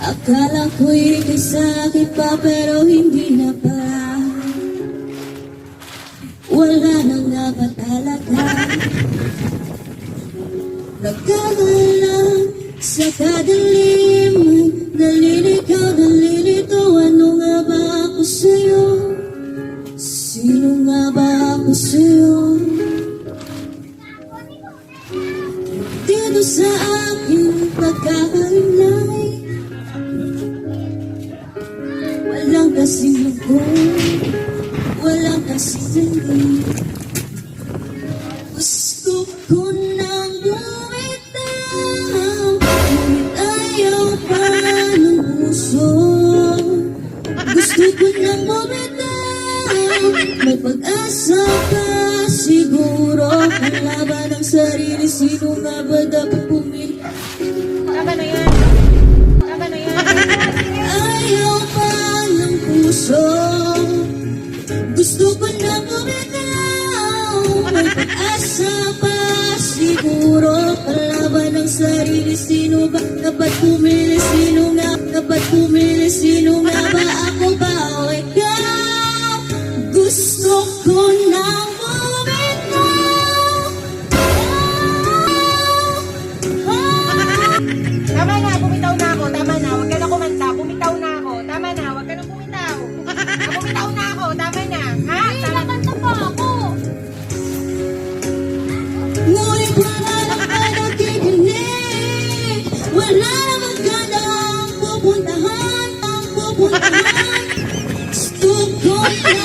Akala ko'y may sakit pa pero hindi na pa. Wala na nga ba talaga? Nagkagalang sa kadaliman, naliligaw, nalilito. Ano nga ba ako sa'yo? Sino nga ba ako sa'yo? Dito sa aking pagkakalimlay, walang kasing lugod, walang kasing dali. Gusto ko nang bumitaw, ngunit ayaw pa ng puso. Gusto ko nang bumitaw, may pag-asa ka siguro. Kalaban ng sarili, sino nga ba dapat pumili? Tama na yan. Tama na yan. Ayaw pa ng puso. Gusto ko nang bumitaw, may pag-asa pa siguro. Kalaban ng sarili, sino ba dapat pumili? Sino nga dapat pumili? Sino nga ba, ako ba o ikaw? Gusto ko nang Tama na, bumitaw na ako. Tama na, huwag ka na kumanta. Bumitaw na ako. Tama na, huwag ka na bumitaw. Bumitaw na ako. Tama na. Ha? Nakanta pa ako. ngunit wala lang ka nakikinig. Wala namang gana ang pupuntahan. Gusto ko na